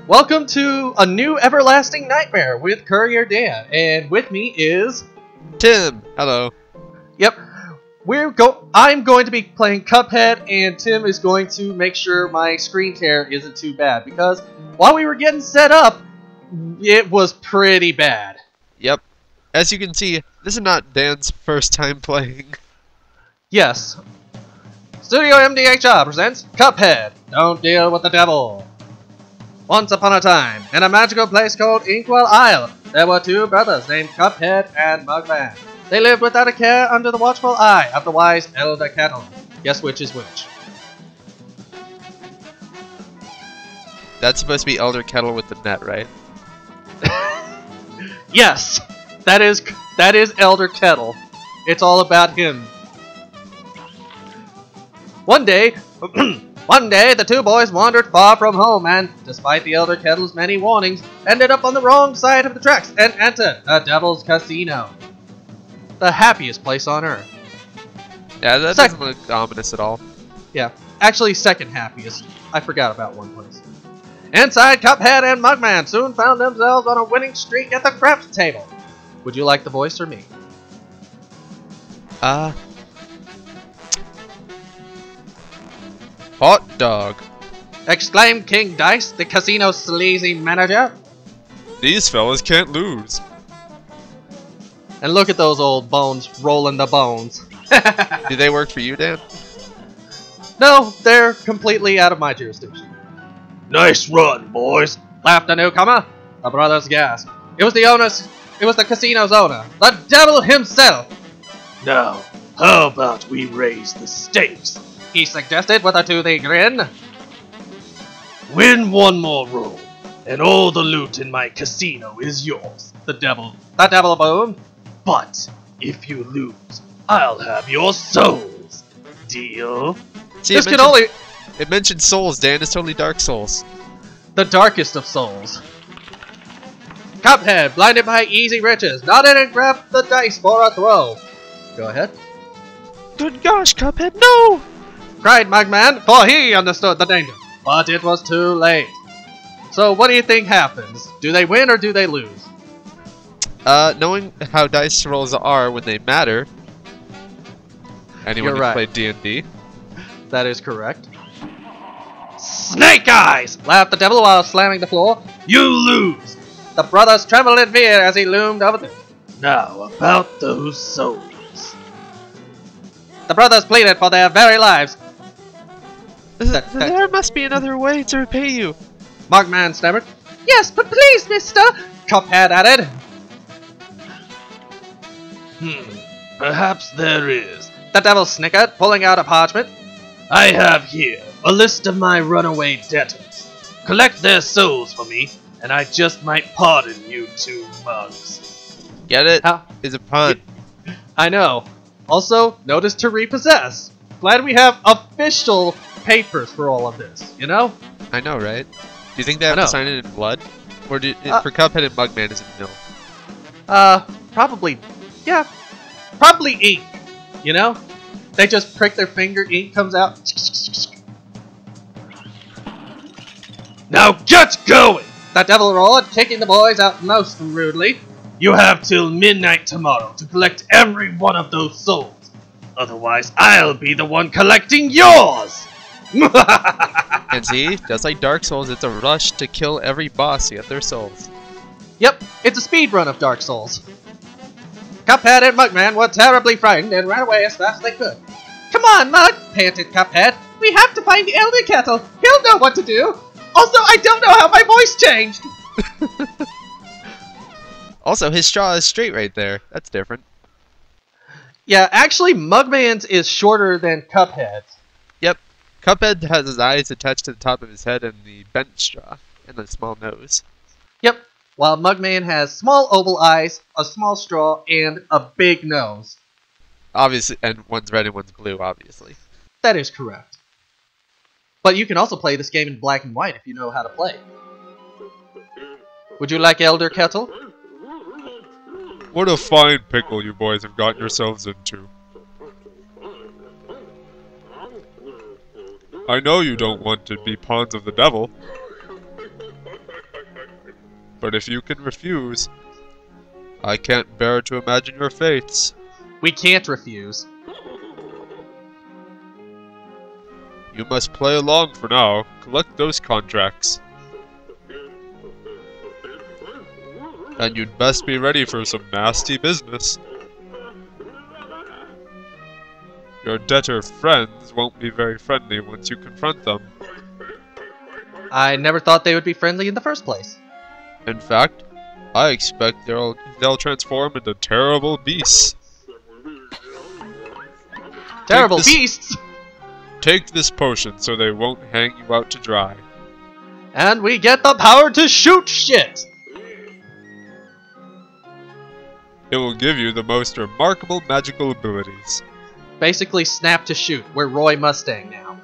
Welcome to a new everlasting nightmare with Courier Dan, and with me is Tim. Hello. Yep. I'm going to be playing Cuphead, and Tim is going to make sure my screen tear isn't too bad, because while we were getting set up, it was pretty bad. Yep. As you can see, this is not Dan's first time playing. Yes. Studio MDHR presents Cuphead, Don't Deal with the Devil. Once upon a time, in a magical place called Inkwell Isle, there were two brothers named Cuphead and Mugman. They lived without a care under the watchful eye of the wise Elder Kettle. Guess which is which? That's supposed to be Elder Kettle with the net, right? Yes, that is Elder Kettle. It's all about him. One day, the two boys wandered far from home and, despite the Elder Kettle's many warnings, ended up on the wrong side of the tracks and entered a devil's casino. The happiest place on Earth. Yeah, that doesn't look ominous at all. Yeah, actually second happiest. I forgot about one place. Inside, Cuphead and Mugman soon found themselves on a winning streak at the craps table. Would you like the voice or me? Hot dog. Exclaimed King Dice, the casino's sleazy manager. These fellas can't lose. And look at those old bones rolling the bones. Do they work for you, Dan? No, they're completely out of my jurisdiction. Nice run, boys, laughed the newcomer. The brothers gasped. It was the casino's owner, the devil himself. Now, how about we raise the stakes? He suggested with a toothy grin. Win one more roll, and all the loot in my casino is yours. The devil boomed. But if you lose, I'll have your souls. Deal? See, it mentioned souls, Dan. It's totally Dark Souls. The darkest of souls. Cuphead, blinded by easy riches, nodded and grabbed the dice for a throw. Go ahead. Good gosh, Cuphead, no! Cried Mugman, for he understood the danger. But it was too late. So what do you think happens? Do they win or do they lose? Knowing how dice rolls are when they matter. Anyone who played D&D. That is correct. Snake eyes! Laughed the devil while slamming the floor. You lose! The brothers trembled in fear as he loomed over them. Now about those souls. The brothers pleaded for their very lives. There must be another way to repay you. Mugman stammered. Yes, but please, mister, Cuphead added. Perhaps there is. The devil snickered, pulling out a parchment. I have here a list of my runaway debtors. Collect their souls for me, and I just might pardon you two mugs. Get it? It's a pun. I know. Also, notice to repossess. Glad we have official papers for all of this, you know? I know, right? Do you think they have to sign it in blood? Or for Cuphead and Mugman, is it nil? Probably, yeah. Probably ink, you know? They just prick their finger, ink comes out. Now get going! The devil roared, kicking the boys out most rudely. You have till midnight tomorrow to collect every one of those souls. Otherwise, I'll be the one collecting yours! And see, just like Dark Souls, it's a rush to kill every boss to get their souls. Yep, it's a speed run of Dark Souls. Cuphead and Mugman were terribly frightened and ran away as fast as they could. Come on, Mug, panted Cuphead. We have to find the Elder Kettle. He'll know what to do. Also, I don't know how my voice changed. Also, his straw is straight right there. That's different. Yeah, actually, Mugman's is shorter than Cuphead's. Yep. Cuphead has his eyes attached to the top of his head and the bent straw, and a small nose. Yep. While Mugman has small oval eyes, a small straw, and a big nose. Obviously, and one's red and one's blue, obviously. That is correct. But you can also play this game in black and white if you know how to play. Would you like Elder Kettle? What a fine pickle you boys have gotten yourselves into. I know you don't want to be pawns of the devil. But if you can refuse, I can't bear to imagine your fates. We can't refuse. You must play along for now. Collect those contracts. And you'd best be ready for some nasty business. Your debtor friends won't be very friendly once you confront them. I never thought they would be friendly in the first place. In fact, I expect they'll transform into terrible beasts. Terrible beasts? Take this potion so they won't hang you out to dry. And we get the power to shoot shit! It will give you the most remarkable magical abilities. Basically snap to shoot. We're Roy Mustang now.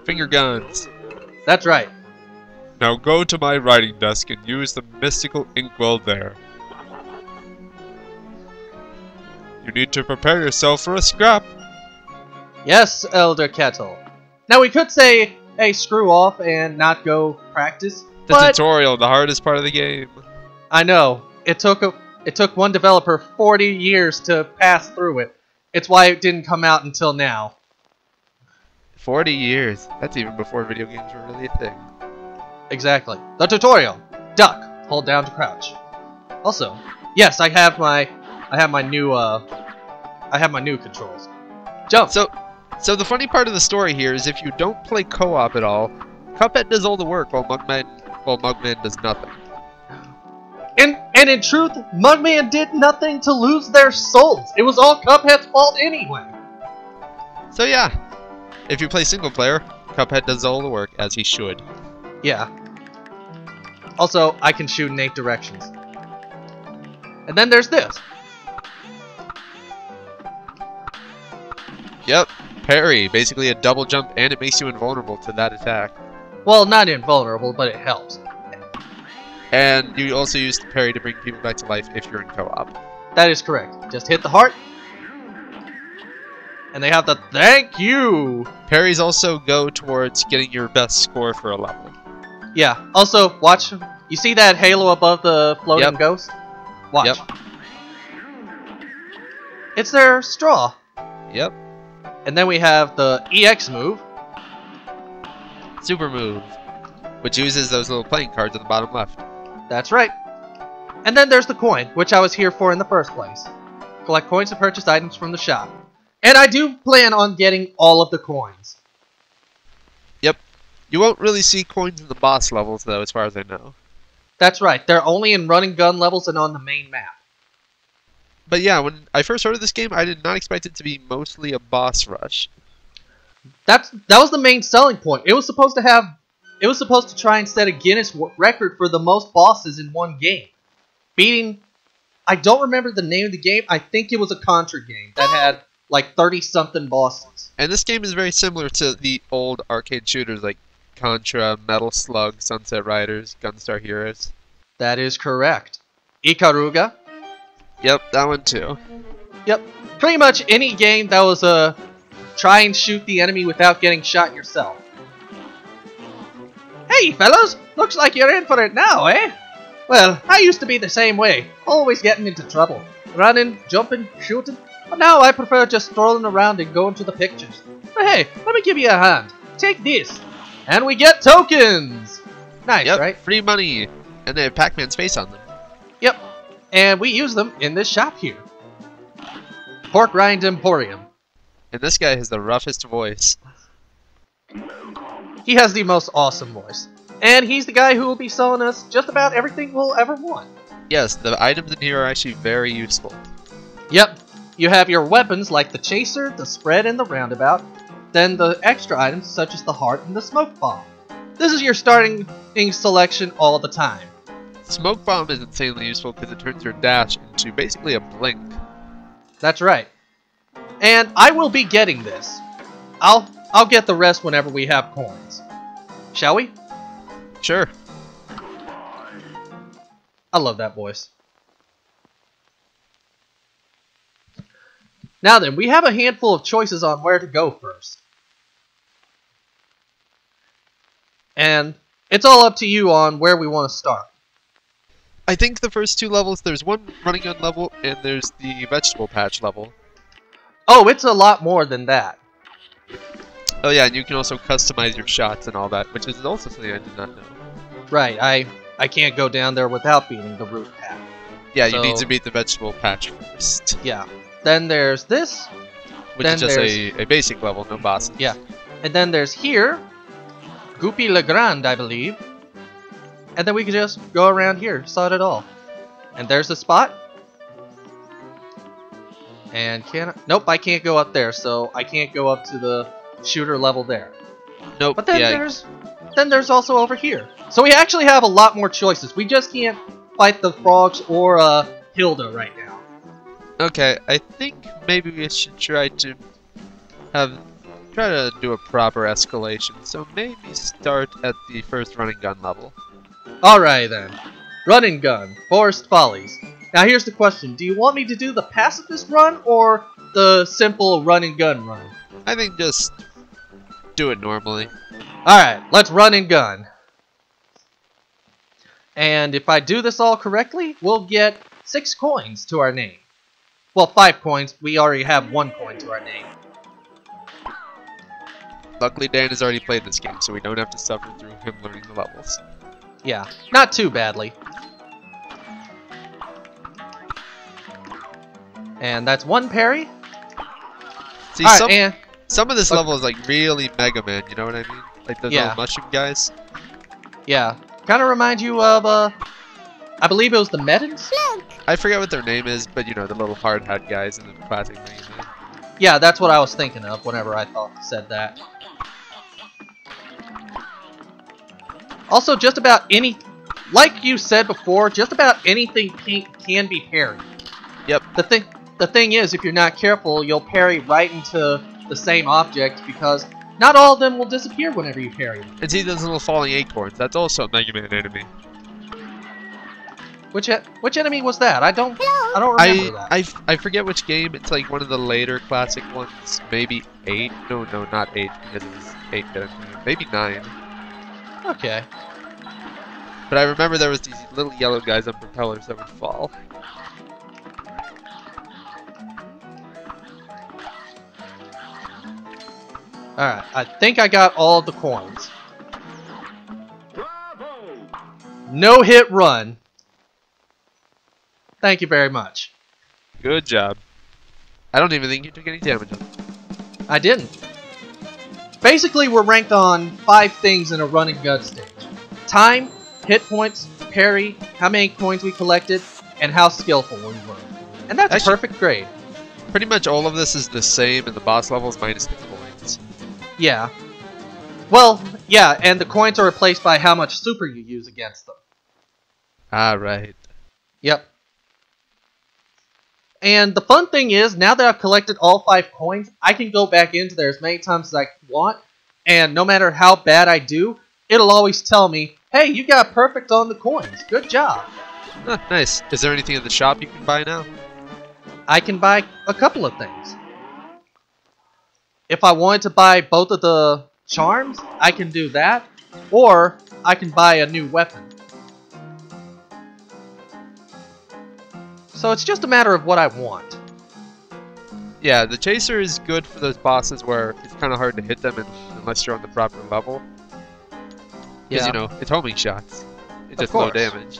Finger guns. That's right. Now go to my writing desk and use the mystical inkwell there. You need to prepare yourself for a scrap. Yes, Elder Kettle. Now we could say, hey, screw off and not go practice. The tutorial, the hardest part of the game. I know. It took one developer 40 years to pass through it. It's why it didn't come out until now. 40 years. That's even before video games were really a thing. Exactly. The tutorial. Duck. Hold down to crouch. Also, yes, I have my new controls. Jump. So the funny part of the story here is if you don't play co-op at all, Cuphead does all the work while Mugman does nothing. And in truth, Mugman did nothing to lose their souls. It was all Cuphead's fault anyway. So yeah, if you play single player, Cuphead does all the work, as he should. Yeah. Also, I can shoot in 8 directions. And then there's this. Yep, parry, basically a double jump, and it makes you invulnerable to that attack. Well, not invulnerable, but it helps. And you also use the parry to bring people back to life if you're in co-op. That is correct. Just hit the heart. And they have the thank you! Parries also go towards getting your best score for a level. Yeah. Also, watch. You see that halo above the floating ghost? Watch. Yep. It's their straw. Yep. And then we have the EX move. Super move, which uses those little playing cards at the bottom left. That's right. And then there's the coin, which I was here for in the first place. Collect coins to purchase items from the shop. And I do plan on getting all of the coins. Yep. You won't really see coins in the boss levels, though, as far as I know. That's right. They're only in running gun levels and on the main map. But yeah, when I first heard of this game, I did not expect it to be mostly a boss rush. That was the main selling point. It was supposed to try and set a Guinness record for the most bosses in one game. Beating, I don't remember the name of the game. I think it was a Contra game that had like 30-something bosses. And this game is very similar to the old arcade shooters like Contra, Metal Slug, Sunset Riders, Gunstar Heroes. That is correct. Ikaruga. Yep, that one too. Yep. Pretty much any game that was try and shoot the enemy without getting shot yourself. Hey, fellas! Looks like you're in for it now, eh? Well, I used to be the same way. Always getting into trouble. Running, jumping, shooting. But now I prefer just strolling around and going to the pictures. But hey, let me give you a hand. Take this. And we get tokens! Nice, Yep, right? free money. And they have Pac-Man's face on them. Yep. And we use them in this shop here. Pork Rind Emporium. And this guy has the roughest voice. He has the most awesome voice. And he's the guy who will be selling us just about everything we'll ever want. Yes, the items in here are actually very useful. Yep. You have your weapons like the chaser, the spread, and the roundabout. Then the extra items such as the heart and the smoke bomb. This is your starting selection all the time. Smoke bomb is insanely useful because it turns your dash into basically a blink. That's right. And I will be getting this. I'll get the rest whenever we have coins. Shall we? Sure. I love that voice. Now then, we have a handful of choices on where to go first. And it's all up to you on where we want to start. I think the first 2 levels, there's one running gun level, and there's the vegetable patch level. Oh, it's a lot more than that. Oh yeah, and you can also customize your shots and all that, which is also something I did not know. Right, I can't go down there without beating the root pack. Yeah, you need to beat the vegetable patch first. Yeah. Then there's this. Which is just a basic level, no bosses. Yeah. And then there's here, Goopy Legrand, I believe. And then we can just go around here, sod it all. And there's the spot. And nope, I can't go up there, so I can't go up to the shooter level there. Nope. But then there's also over here. So we actually have a lot more choices. We just can't fight the frogs or Hilda right now. Okay, I think maybe we should try to do a proper escalation. So maybe start at the first running gun level. Alright then. Run and gun. Forrest Follies. Now here's the question. Do you want me to do the pacifist run or the simple run and gun run? I think just do it normally. Alright, let's run and gun. And if I do this all correctly, we'll get 6 coins to our name. Well, 5 coins. We already have 1 coin to our name. Luckily, Dan has already played this game, so we don't have to suffer through him learning the levels. Yeah, not too badly. And that's 1 parry. See, some of this level is like really Mega Man, you know what I mean? Like those little mushroom guys. Yeah, kind of reminds you of, I believe it was the Medans? I forget what their name is, but you know, the little hard hat guys in the classic Mega Man. Yeah, that's what I was thinking of whenever I said that. Also, just about like you said before, just about anything can be parried. Yep. The thing is, if you're not careful, you'll parry right into the same object because not all of them will disappear whenever you parry them. And see those little falling acorns, that's also a Mega Man enemy. Which enemy was that? I don't remember that. I forget which game. It's like one of the later classic ones. Maybe 8. No, not 8 because it was 8 bit. Maybe 9. Okay. But I remember there was these little yellow guys on propellers that would fall. Alright, I think I got all of the coins. No hit run. Thank you very much. Good job. I don't even think you took any damage on it. I didn't. Basically, we're ranked on 5 things in a run and gun stage. Time, hit points, parry, how many coins we collected, and how skillful we were. And that's a perfect grade. Pretty much all of this is the same in the boss levels minus the coins. Yeah. Well, yeah, and the coins are replaced by how much super you use against them. Ah, right. Yep. And the fun thing is, now that I've collected all 5 coins, I can go back into there as many times as I want, and no matter how bad I do, it'll always tell me, hey, you got perfect on the coins. Good job. Ah, nice. Is there anything in the shop you can buy now? I can buy a couple of things. If I wanted to buy both of the charms, I can do that, or I can buy a new weapon. So it's just a matter of what I want. Yeah, the chaser is good for those bosses where it's kind of hard to hit them unless you're on the proper level. Because, you know, it's homing shots. It's just low damage.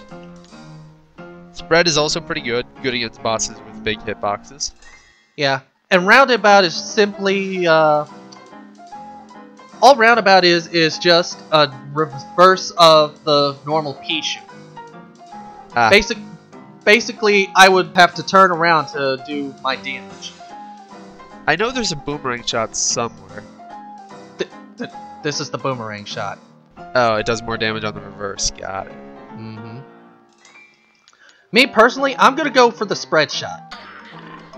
Spread is also pretty good against bosses with big hitboxes. Yeah, and Roundabout is simply... all Roundabout is just a reverse of the normal pea shoot. Basically, I would have to turn around to do my damage. I know there's a boomerang shot somewhere. This is the boomerang shot. Oh, it does more damage on the reverse. Got it. Mm-hmm. Me, personally, I'm going to go for the spread shot.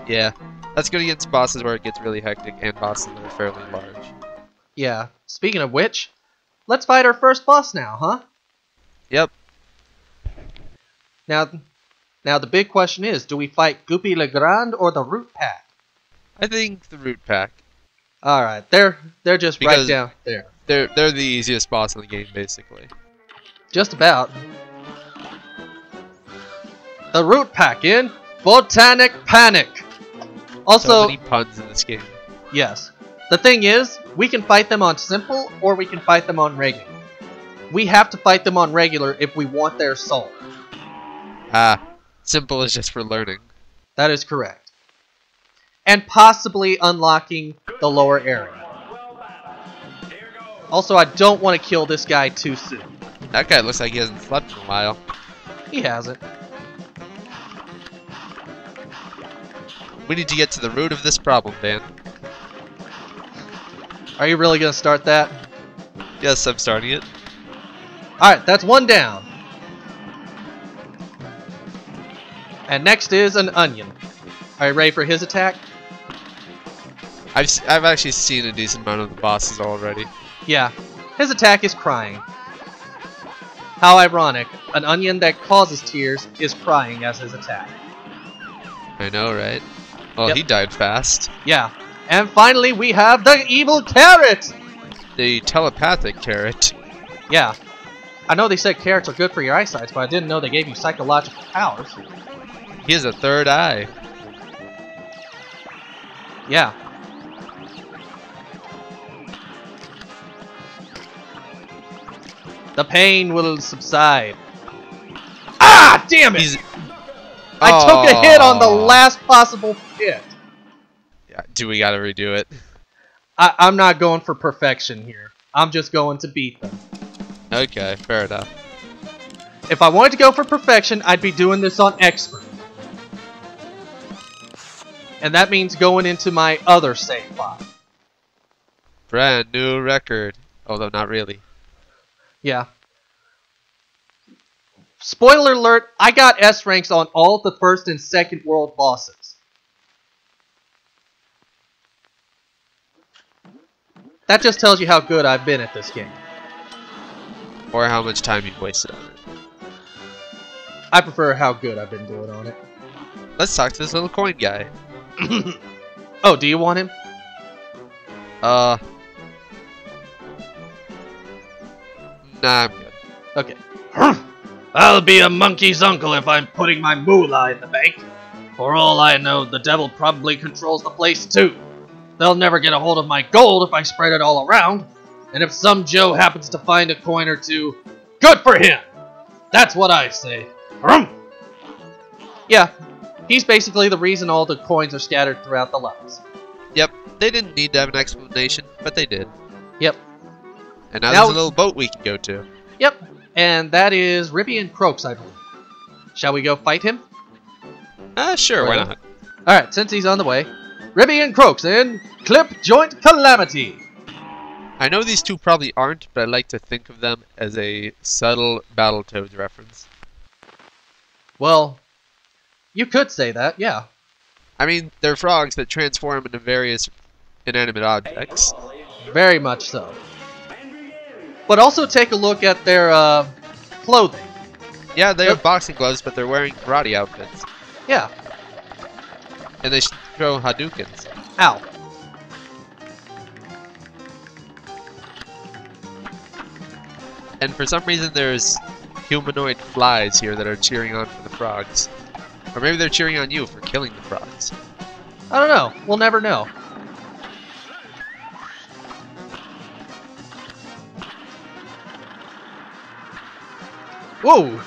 Yeah, that's good against bosses where it gets really hectic and bosses that are fairly large. Yeah. Speaking of which, let's fight our first boss now, huh? Yep. Now the big question is, do we fight Goopy Legrand or the Root Pack? I think the Root Pack. Alright, they're just right down there. They're the easiest boss in the game, basically. Just about. The root pack in Botanic Panic. Also, so many puns in this game. yes. The thing is, we can fight them on simple or we can fight them on regular. We have to fight them on regular if we want their soul. Simple is just for learning. That is correct. And possibly unlocking the lower area. Also, I don't want to kill this guy too soon. That guy looks like he hasn't slept in a while. He hasn't. We need to get to the root of this problem, Dan. Are you really going to start that? Yes, I'm starting it. Alright, that's one down. And next is an onion. Are you ready for his attack? I've actually seen a decent amount of the bosses already. Yeah, his attack is crying. How ironic. An onion that causes tears is crying as his attack. I know, right? Well, Yep. he died fast. Yeah. And finally, we have the evil carrot! The telepathic carrot. Yeah. I know they said carrots are good for your eyesight, but I didn't know they gave you psychological powers. He has a third eye. Yeah. The pain will subside. Ah! Damn it! I took a hit on the last possible hit. Yeah, do we gotta redo it? I'm not going for perfection here. I'm just going to beat them. Okay, fair enough. If I wanted to go for perfection, I'd be doing this on expert. And that means going into my other save file. Brand new record. Although not really. Yeah. Spoiler alert, I got S ranks on all the first and second world bosses. That just tells you how good I've been at this game. Or how much time you've wasted on it. I prefer how good I've been doing on it. Let's talk to this little coin guy. Oh, do you want him? Nah, I'm good. Okay. I'll be a monkey's uncle if I'm putting my moolah in the bank. For all I know, the devil probably controls the place too. They'll never get a hold of my gold if I spread it all around. And if some Joe happens to find a coin or two, good for him! That's what I say. Yeah, he's basically the reason all the coins are scattered throughout the levels. Yep, they didn't need to have an explanation, but they did. Yep. And now Now there's a little boat we can go to. Yep, and that is Ribby and Croaks, I believe. Shall we go fight him? Sure, why not? Alright, since he's on the way. Ribby and Croaks in Clip Joint Calamity. I know these two probably aren't, but I like to think of them as a subtle Battletoads reference. Well, you could say that, yeah. I mean, they're frogs that transform into various inanimate objects. Very much so. But also take a look at their clothing. Yeah, they have boxing gloves, but they're wearing karate outfits. Yeah. And they throw Hadoukens. Ow. And for some reason there's humanoid flies here that are cheering on for the frogs. Or maybe they're cheering on you for killing the frogs. I don't know. We'll never know. Whoa!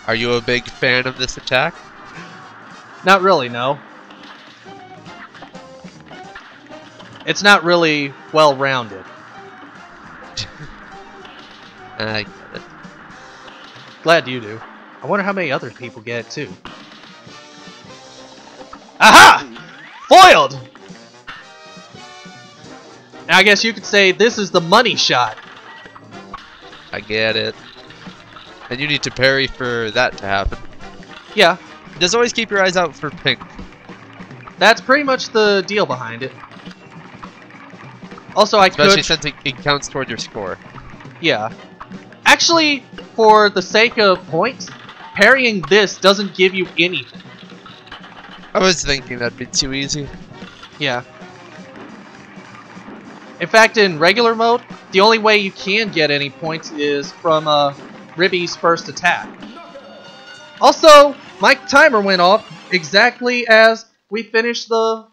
Are you a big fan of this attack? Not really, no. It's not really well-rounded. I get it. Glad you do. I wonder how many other people get it, too. Aha! Foiled! Now, I guess you could say this is the money shot. I get it. And you need to parry for that to happen. Yeah, Just always keep your eyes out for pink. that's pretty much the deal behind it. Also, I Especially could... since it counts toward your score. Yeah. Actually, for the sake of points, parrying this doesn't give you anything. I was thinking that'd be too easy. Yeah. In fact, in regular mode, the only way you can get any points is from Ribby's first attack. Also, my timer went off exactly as we finished the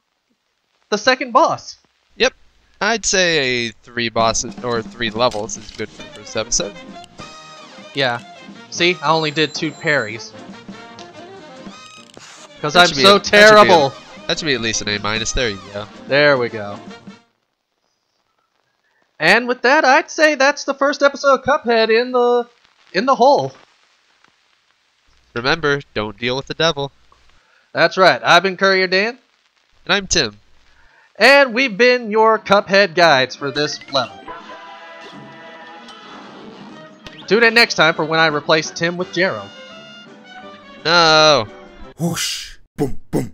second boss. Yep. I'd say 3 bosses or 3 levels is good for the first episode. Yeah. See, I only did 2 parries. Because I'm so terrible. That should be at least an A-. There you go. There we go. And with that, I'd say that's the first episode of Cuphead in the hole. Remember, don't deal with the devil. That's right. I've been Courier Dan. And I'm Tim. And we've been your Cuphead guides for this level. Tune in next time for when I replace Tim with Jero. No. Whoosh, boom, boom.